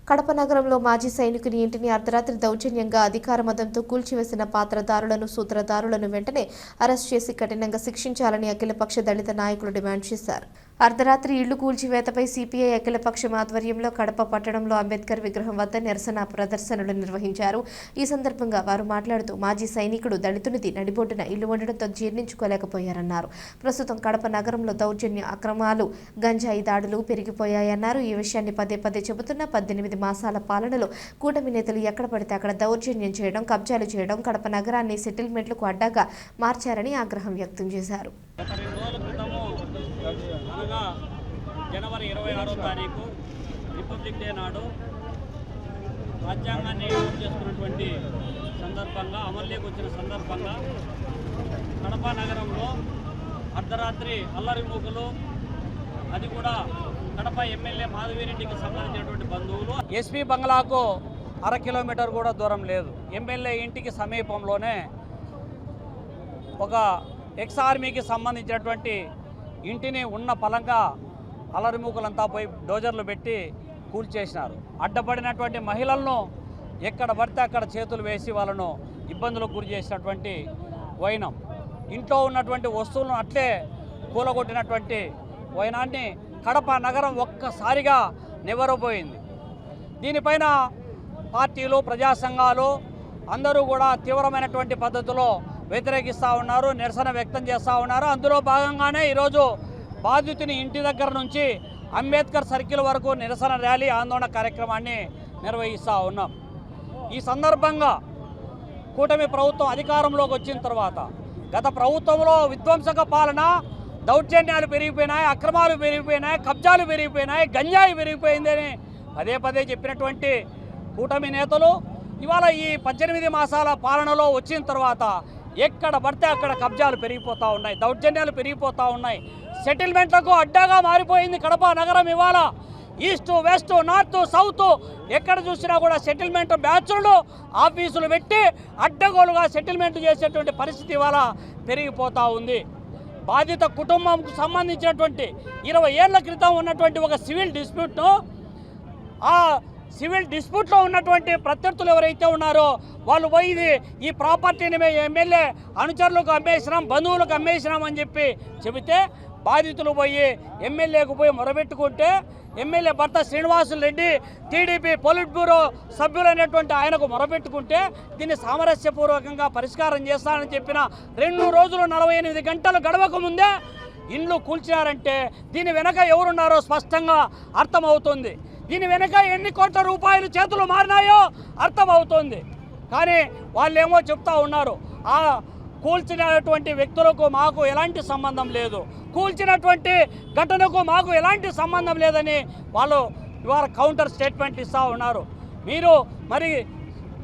కడప నగరంలో మాజీ సైనికుని ఇంటిని అర్ధరాత్రి దౌర్జన్యంగా అధికార మదంతో కూల్చివేసిన పాత్రదారులను సూత్రధారులను వెంటనే అరెస్ట్ చేసి కఠినంగా శిక్షించాలని అఖిలపక్ష దళిత నాయకులు డిమాండ్ చేశారు. అర్ధరాత్రి ఇళ్లు కూల్చివేతపై సిపిఐ అఖిలపక్షం ఆధ్వర్యంలో కడప పట్టణంలో అంబేద్కర్ విగ్రహం వద్ద నిరసన ప్రదర్శనలు నిర్వహించారు. ఈ సందర్భంగా వారు మాట్లాడుతూ మాజీ సైనికుడు దళితునిది నడిబొడ్డున ఇల్లు ఉండడంతో జీర్ణించుకోలేకపోయారన్నారు. ప్రస్తుతం కడప నగరంలో దౌర్జన్య అక్రమాలు గంజాయి దాడులు పెరిగిపోయాయన్నారు. ఈ విషయాన్ని పదే పదే చెబుతున్న 18 మాసాల పాలనలో కూటమి నేతలు ఎక్కడ పడితే అక్కడ దౌర్జన్యం చేయడం, కబ్జాలు చేయడం, కడప నగరాన్ని సెటిల్మెంట్లకు అడ్డాగా మార్చారని ఆగ్రహం వ్యక్తం చేశారు. అనగా జనవరి 26వ తారీఖు రిపబ్లిక్ డే నాడు రాజ్యాంగాన్ని అమలు చేసుకున్నటువంటి సందర్భంగా అమలులోకి వచ్చిన సందర్భంగా కడప నగరంలో అర్ధరాత్రి అల్లరి మూకలు, అది కూడా కడప ఎమ్మెల్యే మాధవిరెడ్డికి సంబంధించినటువంటి బంధువులు ఎస్పీ బంగ్లాకు 1/2 కిలోమీటర్ కూడా దూరం లేదు, ఎమ్మెల్యే ఇంటికి సమీపంలోనే ఒక ఎక్స్ ఆర్మీకి సంబంధించినటువంటి ఇంటిని ఉన్న పలంగా అలరిమూకలంతా పోయి డోజర్లు పెట్టి కూల్చేసినారు. అడ్డపడినటువంటి మహిళలను ఎక్కడ పడితే అక్కడ చేతులు వేసి వాళ్ళను ఇబ్బందులకు గురి చేసినటువంటి వైనం, ఇంట్లో ఉన్నటువంటి వస్తువులను అట్లే కూలగొట్టినటువంటి వైనాన్ని కడప నగరం ఒక్కసారిగా నివ్వరపోయింది. దీనిపైన పార్టీలు, ప్రజా సంఘాలు అందరూ కూడా తీవ్రమైనటువంటి పద్ధతిలో వ్యతిరేకిస్తూ ఉన్నారు, నిరసన వ్యక్తం చేస్తూ ఉన్నారు. అందులో భాగంగానే ఈరోజు బాధితుని ఇంటి దగ్గర నుంచి అంబేద్కర్ సర్కిల్ వరకు నిరసన ర్యాలీ, ఆందోళన కార్యక్రమాన్ని నిర్వహిస్తూ ఉన్నాం. ఈ సందర్భంగా కూటమి ప్రభుత్వం అధికారంలోకి వచ్చిన తర్వాత గత ప్రభుత్వంలో విధ్వంసక పాలన, దౌర్జన్యాలు పెరిగిపోయినాయి, అక్రమాలు పెరిగిపోయినాయి, కబ్జాలు పెరిగిపోయినాయి, గంజాయి పెరిగిపోయిందని పదే పదే చెప్పినటువంటి కూటమి నేతలు ఇవాళ ఈ 18 మాసాల పాలనలో వచ్చిన తర్వాత ఎక్కడ పడితే అక్కడ కబ్జాలు పెరిగిపోతూ ఉన్నాయి, దౌర్జన్యాలు పెరిగిపోతూ ఉన్నాయి, సెటిల్మెంట్లకు అడ్డాగా మారిపోయింది కడప నగరం. ఇవాళ ఈస్ట్, వెస్ట్, నార్త్, సౌత్ ఎక్కడ చూసినా కూడా సెటిల్మెంట్ బ్యాచ్లు ఆఫీసులు పెట్టి అడ్డగోలుగా సెటిల్మెంట్ చేసేటువంటి పరిస్థితి ఇవాళ పెరిగిపోతూ ఉంది. బాధిత కుటుంబంకు సంబంధించినటువంటి 20 ఏళ్ల క్రితం ఉన్నటువంటి ఒక సివిల్ డిస్ప్యూట్ను, ఆ సివిల్ డిస్ప్యూట్లో ఉన్నటువంటి ప్రత్యర్థులు ఎవరైతే ఉన్నారో వాళ్ళు పోయి ఈ ప్రాపర్టీని ఎమ్మెల్యే అనుచరులకు అమ్మేసినాం, బంధువులకు అమ్మేసినాం అని చెప్పి చెబితే బాధితులు పోయి ఎమ్మెల్యేకు పోయి మొరబెట్టుకుంటే ఎమ్మెల్యే భర్త శ్రీనివాసులు రెడ్డి టీడీపీ పొలిట్ బ్యూరో సభ్యులైనటువంటి ఆయనకు మొరబెట్టుకుంటే దీన్ని సామరస్యపూర్వకంగా పరిష్కారం చేస్తానని చెప్పిన 2 రోజులు 48 గంటలు గడవక ముందే ఇండ్లు కూల్చారంటే దీని వెనక ఎవరున్నారో స్పష్టంగా అర్థమవుతుంది. దీని వెనక ఎన్ని కోట్ల రూపాయలు చేతులు మారినాయో అర్థమవుతుంది. కానీ వాళ్ళేమో చెప్తా ఉన్నారు, ఆ కూల్చినటువంటి వ్యక్తులకు మాకు ఎలాంటి సంబంధం లేదు, కూల్చినటువంటి ఘటనకు మాకు ఎలాంటి సంబంధం లేదని వాళ్ళు ఇవాళ కౌంటర్ స్టేట్మెంట్ ఇస్తూ ఉన్నారు. మీరు మరి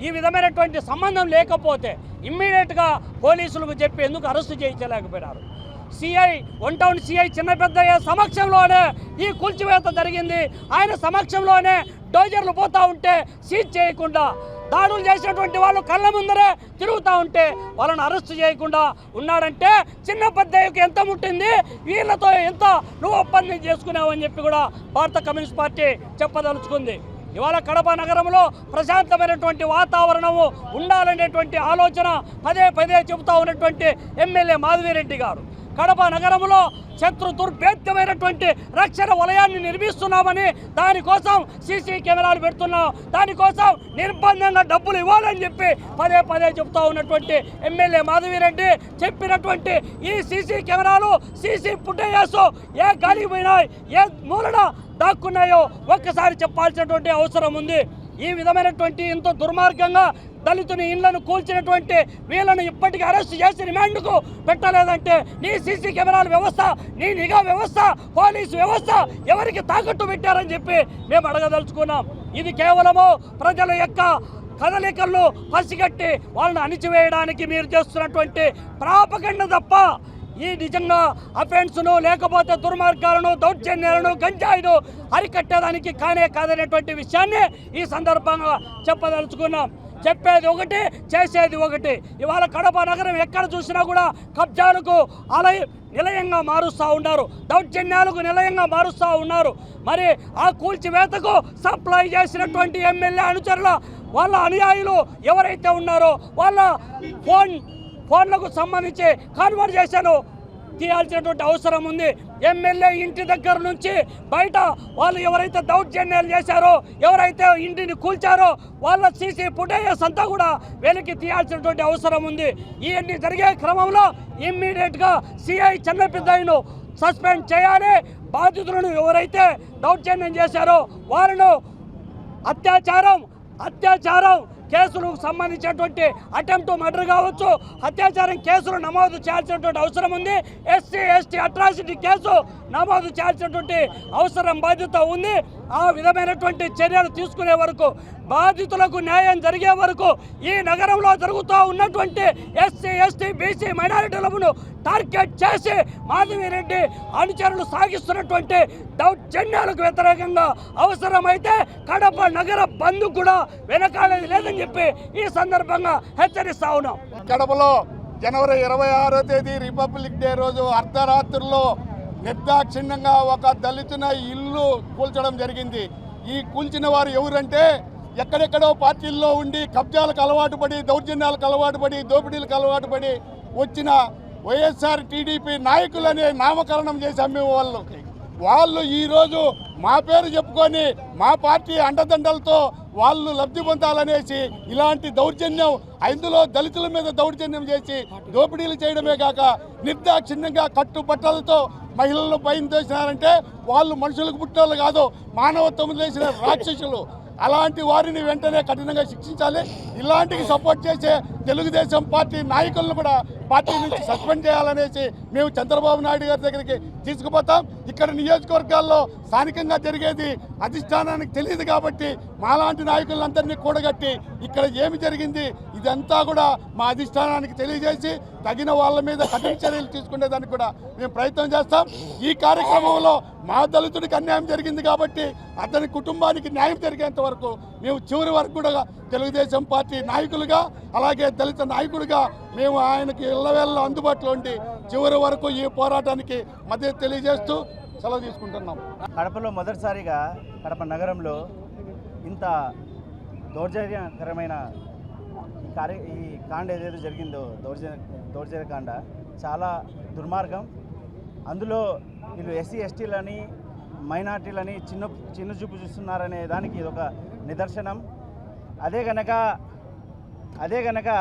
ఈ విధమైనటువంటి సంబంధం లేకపోతే ఇమ్మీడియట్గా పోలీసులకు చెప్పి ఎందుకు అరెస్టు చేయించలేకపోయినారు? సిఐ, 1 టౌన్ సిఐ చిన్న పెద్దయ్య సమక్షంలోనే ఈ కూల్చివేత జరిగింది. ఆయన సమక్షంలోనే డోజర్లు పోతూ ఉంటే సీజ్ చేయకుండా, దాడులు చేసినటువంటి వాళ్ళు కళ్ళ ముందరే తిరుగుతూ ఉంటే వాళ్ళని అరెస్ట్ చేయకుండా ఉన్నాడంటే చిన్న పెద్దయ్యకు ఎంత ముట్టింది, వీళ్ళతో ఎంత నువ్వు ఒప్పందం చేసుకున్నావు అని చెప్పి కూడా భారత కమ్యూనిస్ట్ పార్టీ చెప్పదలుచుకుంది. ఇవాళ కడప నగరంలో ప్రశాంతమైనటువంటి వాతావరణము ఉండాలనేటువంటి ఆలోచన పదే పదే చెబుతూ ఉన్నటువంటి ఎమ్మెల్యే మాధవిరెడ్డి గారు కడప నగరంలో శత్రు దుర్భేద్యమైనటువంటి రక్షణ వలయాన్ని నిర్మిస్తున్నామని, దానికోసం సీసీ కెమెరాలు పెడుతున్నాం, దానికోసం నిర్బంధంగా డబ్బులు ఇవ్వాలని చెప్పి పదే పదే చెబుతూ ఉన్నటువంటి ఎమ్మెల్యే మాధవిరెడ్డి చెప్పినటువంటి ఈ సీసీ కెమెరాలు, సీసీ ఫుటేజెస్ ఏ గాలికి పోయినాయి, ఏ మూలన దాక్కున్నాయో ఒక్కసారి చెప్పాల్సినటువంటి అవసరం ఉంది. ఈ విధమైనటువంటి ఎంతో దుర్మార్గంగా దళితుని ఇళ్లను కూల్చినటువంటి వీళ్ళను ఇప్పటికీ అరెస్ట్ చేసి రిమాండ్కు పెట్టలేదంటే నీ సీసీ కెమెరాల వ్యవస్థ, నీ నిఘా వ్యవస్థ, పోలీసు వ్యవస్థ ఎవరికి తాకట్టు పెట్టారని చెప్పి మేము అడగదలుచుకున్నాం. ఇది కేవలము ప్రజల యొక్క కదలికలను పసిగట్టి వాళ్ళని అణిచివేయడానికి మీరు చేస్తున్నటువంటి ప్రాపగండ తప్ప ఈ నిజంగా అఫెన్స్ను లేకపోతే దుర్మార్గాలను, దౌర్జన్యాలను, గంజాయిను అరికట్టేదానికి కానే కాదనేటువంటి విషయాన్ని ఈ సందర్భంగా చెప్పదలుచుకున్నాం. చెప్పేది ఒకటి, చేసేది ఒకటి. ఇవాళ కడప నగరం ఎక్కడ చూసినా కూడా కబ్జాలకు నిలయంగా మారుస్తూ ఉన్నారు, దౌర్జన్యాలకు నిలయంగా మారుస్తూ ఉన్నారు. మరి ఆ కూల్చివేతకు సప్లై చేసినటువంటి ఎమ్మెల్యే అనుచరుల వాళ్ళ అనుయాయులు ఎవరైతే ఉన్నారో వాళ్ళ ఫోన్లకు సంబంధించి కన్వర్జేషన్ తీయాల్సినటువంటి అవసరం ఉంది. ఎమ్మెల్యే ఇంటి దగ్గర నుంచి బయట వాళ్ళు ఎవరైతే దౌర్జన్యాలు చేశారో, ఎవరైతే ఇంటిని కూల్చారో వాళ్ళ సీసీ ఫుటేజెస్ అంతా కూడా వెలికి తీయాల్సినటువంటి అవసరం ఉంది. ఇవన్నీ జరిగే క్రమంలో ఇమ్మీడియట్గా సిఐ చెన్నపెద్దయ్యను సస్పెండ్ చేయాలి. బాధితులను ఎవరైతే దౌర్జన్యం చేశారో వారిను అత్యాచారం కేసులకు సంబంధించినటువంటి అటెంప్ట్ మర్డర్ కావచ్చు, అత్యాచారం కేసులు నమోదు చేయాల్సినటువంటి అవసరం ఉంది. ఎస్సీ ఎస్టీ అట్రాసిటీ కేసు నమోదు చేయాల్సినటువంటి అవసరం బాధ్యత ఉంది. ఆ విధమైనటువంటి చర్యలు తీసుకునే వరకు, బాధితులకు న్యాయం జరిగే వరకు ఈ నగరంలో జరుగుతూ ఉన్నటువంటి ఎస్సీ ఎస్టీ బీసీ మైనారిటీలను టార్గెట్ చేసి మాధవిరెడ్డి అనుచరులు సాగిస్తున్నటువంటి దౌర్జన్యాలకు వ్యతిరేకంగా అవసరమైతే కడప నగర బంద్ కూడా వెనకాడేది లేదని చెప్పి ఈ సందర్భంగా హెచ్చరిస్తా ఉన్నాం. కడపలో జనవరి 26వ తేదీ రిపబ్లిక్ డే రోజు అర్ధరాత్రుల్లో నిర్దాక్షిణ్యంగా ఒక దళితున ఇల్లు కూల్చడం జరిగింది. ఈ కూల్చిన వారు ఎవరంటే ఎక్కడెక్కడో పార్టీల్లో ఉండి కబ్జాలకు అలవాటు పడి, దౌర్జన్యాలకు అలవాటు పడి, దోపిడీలకు అలవాటు పడి వచ్చిన వైఎస్ఆర్ టీడీపీ నాయకులనే నామకరణం చేశాం మేము. వాళ్ళు ఈరోజు మా పేరు చెప్పుకొని మా పార్టీ అండదండలతో వాళ్ళు లబ్ధి పొందాలనేసి ఇలాంటి దౌర్జన్యం, అందులో దళితుల మీద దౌర్జన్యం చేసి దోపిడీలు చేయడమే కాక నిర్దాక్షిణ్యంగా కట్టుబట్టలతో మహిళలను పైన చేసినారంటే వాళ్ళు మనుషులకు పుట్టినోళ్ళు కాదు, మానవత్వం చేసిన రాక్షసులు. అలాంటి వారిని వెంటనే కఠినంగా శిక్షించాలి. ఇలాంటికి సపోర్ట్ చేసే తెలుగుదేశం పార్టీ నాయకులను కూడా పార్టీ నుంచి సస్పెండ్ చేయాలనేసి మేము చంద్రబాబు నాయుడు గారి దగ్గరికి తీసుకుపోతాం. ఇక్కడ నియోజకవర్గాల్లో స్థానికంగా జరిగేది అధిష్టానానికి తెలియదు కాబట్టి మాలాంటి నాయకులందరినీ కూడగట్టి ఇక్కడ ఏమి జరిగింది ఇదంతా కూడా మా అధిష్టానానికి తెలియజేసి తగిన వాళ్ళ మీద కఠిన చర్యలు తీసుకునేదానికి కూడా మేము ప్రయత్నం చేస్తాం. ఈ కార్యక్రమంలో మా దళితుడికి అన్యాయం జరిగింది కాబట్టి అతని కుటుంబానికి న్యాయం జరిగేంత వరకు మేము చివరి వరకు కూడా తెలుగుదేశం పార్టీ నాయకులుగా అలాగే దళిత నాయకుడిగా మేము ఆయనకి ఇళ్ళవేళ్ళ అందుబాటులో ఉండి చివరి వరకు ఈ పోరాటానికి మద్దతు తెలియజేస్తూ సెలవు తీసుకుంటున్నాం. కడపలో మొదటిసారిగా కడప నగరంలో ఇంత దౌర్జన్యకరమైన ఈ కాండ ఏదైతే జరిగిందో దౌర్జన్యకాండ చాలా దుర్మార్గం. అందులో వీళ్ళు ఎస్సీ ఎస్టీలని మైనార్టీలని చిన్న చూపు చూస్తున్నారనే దానికి ఇది ఒక నిదర్శనం. అదే గనక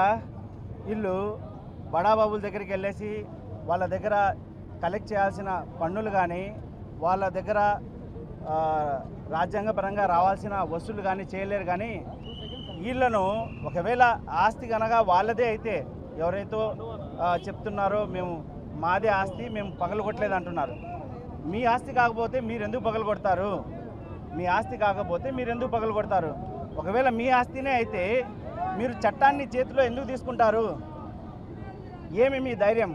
వీళ్ళు బడాబాబుల దగ్గరికి వెళ్ళేసి వాళ్ళ దగ్గర కలెక్ట్ చేయాల్సిన పన్నులు కానీ వాళ్ళ దగ్గర రాజ్యాంగపరంగా రావాల్సిన వసూలు కానీ చేయలేరు. కానీ వీళ్ళను ఒకవేళ ఆస్తి కనుక వాళ్ళదే అయితే ఎవరైతే చెప్తున్నారో మేము మాదే ఆస్తి మేము పగలగొట్టలేదు అంటున్నారు. మీ ఆస్తి కాకపోతే మీరు ఎందుకు పగలగొడతారు? మీ ఆస్తి కాకపోతే మీరు ఎందుకు పగలగొడతారు? ఒకవేళ మీ ఆస్తినే అయితే మీరు చట్టాన్ని చేతిలో ఎందుకు తీసుకుంటారు? ఏమి మీ ధైర్యం?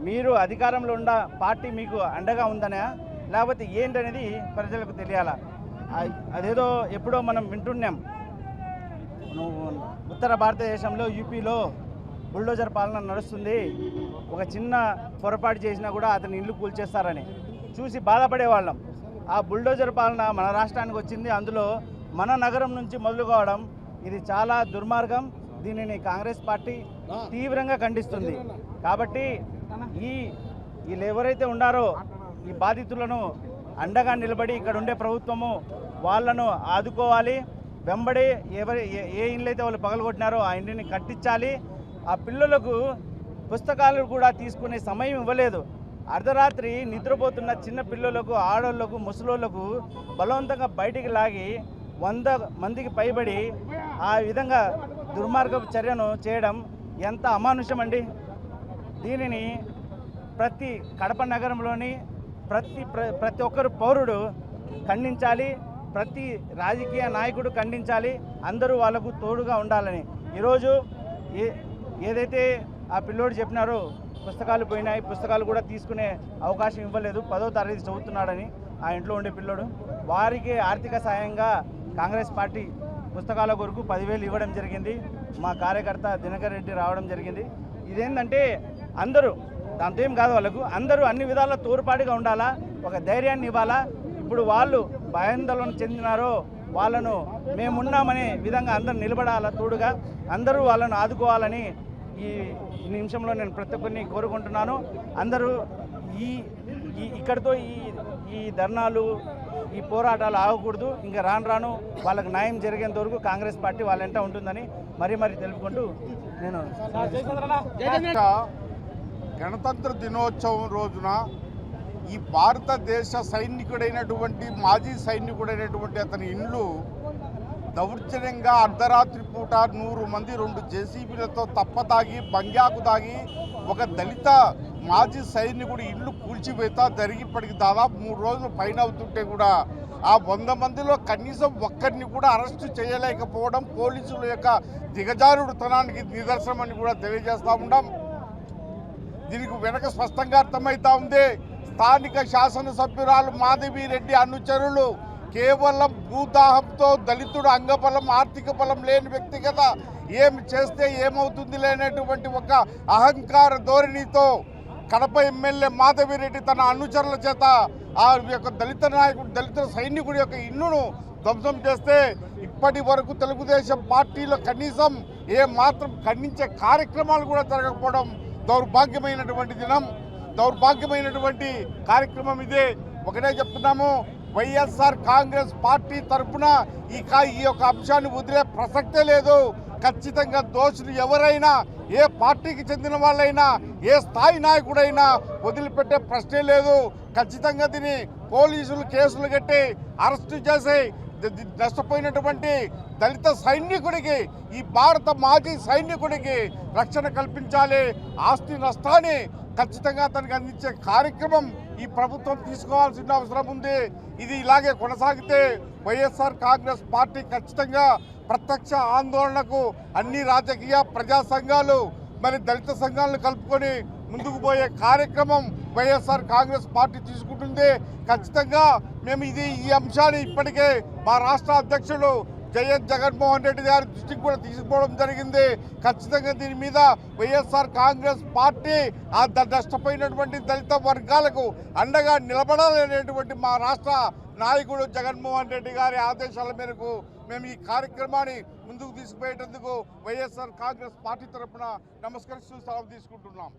మీరు అధికారంలో ఉన్న పార్టీ మీకు అండగా ఉందనే లేకపోతే ఏంటనేది ప్రజలకు తెలియాలా. అదేదో ఎప్పుడో మనం వింటున్నాం, ఉత్తర భారతదేశంలో యూపీలో బుల్డోజర్ పాలన నడుస్తుంది, ఒక చిన్న పొరపాటు చేసినా కూడా అతని ఇల్లు కూల్చేస్తారని చూసి బాధపడేవాళ్ళం. ఆ బుల్డోజర్ పాలన మన రాష్ట్రానికి వచ్చింది. అందులో మన నగరం నుంచి మొదలు కావడం ఇది చాలా దుర్మార్గం. దీనిని కాంగ్రెస్ పార్టీ తీవ్రంగా ఖండిస్తుంది. కాబట్టి వీళ్ళు ఎవరైతే ఉన్నారో ఈ బాధితులను అండగా నిలబడి ఇక్కడ ఉండే ప్రభుత్వము వాళ్ళను ఆదుకోవాలి. వెంబడి ఏ ఇండ్లు అయితే వాళ్ళు పగలగొట్టినారో ఆ ఇంటిని కట్టించాలి. ఆ పిల్లలకు పుస్తకాలు కూడా తీసుకునే సమయం ఇవ్వలేదు. అర్ధరాత్రి నిద్రపోతున్న చిన్న పిల్లలకు, ఆడోళ్లకు, ముసలోళ్లకు బలవంతంగా బయటికి లాగి 100 మందికి పైబడి ఆ విధంగా దుర్మార్గపు చర్యను చేయడం ఎంత అమానుషం అండి. దీనిని ప్రతి కడప నగరంలోని ప్రతి ఒక్కరు పౌరుడు ఖండించాలి. ప్రతి రాజకీయ నాయకుడు ఖండించాలి. అందరూ వాళ్ళకు తోడుగా ఉండాలని. ఈరోజు ఏదైతే ఆ పిల్లోడు చెప్పినారో పుస్తకాలు పోయినాయి, పుస్తకాలు కూడా తీసుకునే అవకాశం ఇవ్వలేదు, 10వ తరగతి చదువుతున్నాడని ఆ ఇంట్లో ఉండే పిల్లోడు, వారికి ఆర్థిక సాయంగా కాంగ్రెస్ పార్టీ పుస్తకాల కొరకు 10,000 ఇవ్వడం జరిగింది. మా కార్యకర్త దినకర్ రెడ్డి రావడం జరిగింది. ఇదేంటంటే అందరూ దాంతో ఏం కాదు, వాళ్ళకు అందరూ అన్ని విధాలా తోడ్పాటుగా ఉండాలా, ఒక ధైర్యాన్ని ఇవ్వాలా. ఇప్పుడు వాళ్ళు భయాందోళన చెందినారో వాళ్ళను మేమున్నామనే విధంగా అందరూ నిలబడాలా, తోడుగా అందరూ వాళ్ళను ఆదుకోవాలని ఈ నిమిషంలో నేను ప్రతి ఒక్కరిని కోరుకుంటున్నాను. అందరూ ఇక్కడితో ఈ ధర్నాలు, ఈ పోరాటాలు ఆగకూడదు. ఇంకా రాను వాళ్ళకు న్యాయం జరిగేంత వరకు కాంగ్రెస్ పార్టీ వాళ్ళ వెంట ఉంటుందని మరీ తెలుపుకుంటూ నేను గణతంత్ర దినోత్సవం రోజున ఈ భారతదేశ సైనికుడైనటువంటి మాజీ సైనికుడైనటువంటి అతని ఇండ్లు దౌర్జన్యంగా అర్ధరాత్రి పూట 100 మంది 2 జేసీబీలతో తప్పతాగి బంగ్యాకు తాగి ఒక దళిత మాజీ సైనికుడి ఇల్లు కూల్చివేత జరిగి ఇప్పటికి దాదాపు 3 రోజులు పైన అవుతుంటే కూడా ఆ 100 మందిలో కనీసం ఒక్కరిని కూడా అరెస్టు చేయలేకపోవడం పోలీసుల యొక్క దిగజారుడుతనానికి నిదర్శనం అని కూడా తెలియజేస్తూ ఉన్నాం. దీనికి వెనక స్పష్టంగా అర్థమవుతా ఉంది. స్థానిక శాసనసభ్యురాలు మాధవిరెడ్డి అనుచరులు కేవలం భూదాహంతో దళితుడు అంగబలం ఆర్థిక బలం లేని వ్యక్తి కదా, ఏమి చేస్తే ఏమవుతుంది లేనటువంటి ఒక అహంకార ధోరణితో కడప ఎమ్మెల్యే మాధవిరెడ్డి తన అనుచరుల చేత ఆ యొక్క దళిత నాయకుడు దళిత సైనికుడి యొక్క ఇల్లును ధ్వంసం చేస్తే ఇప్పటి వరకు తెలుగుదేశం పార్టీలో కనీసం మాత్రం ఖండించే కార్యక్రమాలు కూడా జరగకపోవడం దౌర్భాగ్యమైనటువంటి దినం, దౌర్భాగ్యమైనటువంటి కార్యక్రమం ఇదే. ఒకటే చెప్తున్నాము, వైఎస్ఆర్ కాంగ్రెస్ పార్టీ తరఫున ఈ యొక్క అంశాన్ని వదిలే ప్రసక్తే లేదు. ఖచ్చితంగా దోషులు ఎవరైనా, ఏ పార్టీకి చెందిన వాళ్ళైనా, ఏ స్థాయి నాయకుడైనా వదిలిపెట్టే ప్రశ్నే లేదు. ఖచ్చితంగా దీన్ని పోలీసులు కేసులు కట్టి అరెస్టు చేసి నష్టపోయినటువంటి దళిత సైనికుడికి, ఈ భారత మాజీ సైనికుడికి రక్షణ కల్పించాలి. ఆస్తి నష్టాన్ని ఖచ్చితంగా అతనికి అందించే కార్యక్రమం ఈ ప్రభుత్వం తీసుకోవాల్సిన అవసరం ఉంది. ఇది ఇలాగే కొనసాగితే వైఎస్ఆర్ కాంగ్రెస్ పార్టీ ఖచ్చితంగా ప్రత్యక్ష ఆందోళనకు అన్ని రాజకీయ ప్రజా సంఘాలు మరి దళిత సంఘాలను కలుపుకొని ముందుకు పోయే కార్యక్రమం వైఎస్ఆర్ కాంగ్రెస్ పార్టీ తీసుకుంటుంది. ఖచ్చితంగా మేము ఈ అంశాన్ని ఇప్పటికే మా రాష్ట్ర అధ్యక్షుడు వైఎస్ జగన్మోహన్ రెడ్డి గారి దృష్టికి కూడా తీసుకుపోవడం జరిగింది. ఖచ్చితంగా దీని మీద వైఎస్ఆర్ కాంగ్రెస్ పార్టీ ఆ నష్టపోయినటువంటి దళిత వర్గాలకు అండగా నిలబడాలనేటువంటి మా రాష్ట్ర నాయకుడు జగన్మోహన్ రెడ్డి గారి ఆదేశాల మేరకు మేము ఈ కార్యక్రమాన్ని ముందుకు తీసుకుపోయేందుకు వైఎస్ఆర్ కాంగ్రెస్ పార్టీ తరఫున నమస్కరిస్తూ సెలవు తీసుకుంటున్నాం.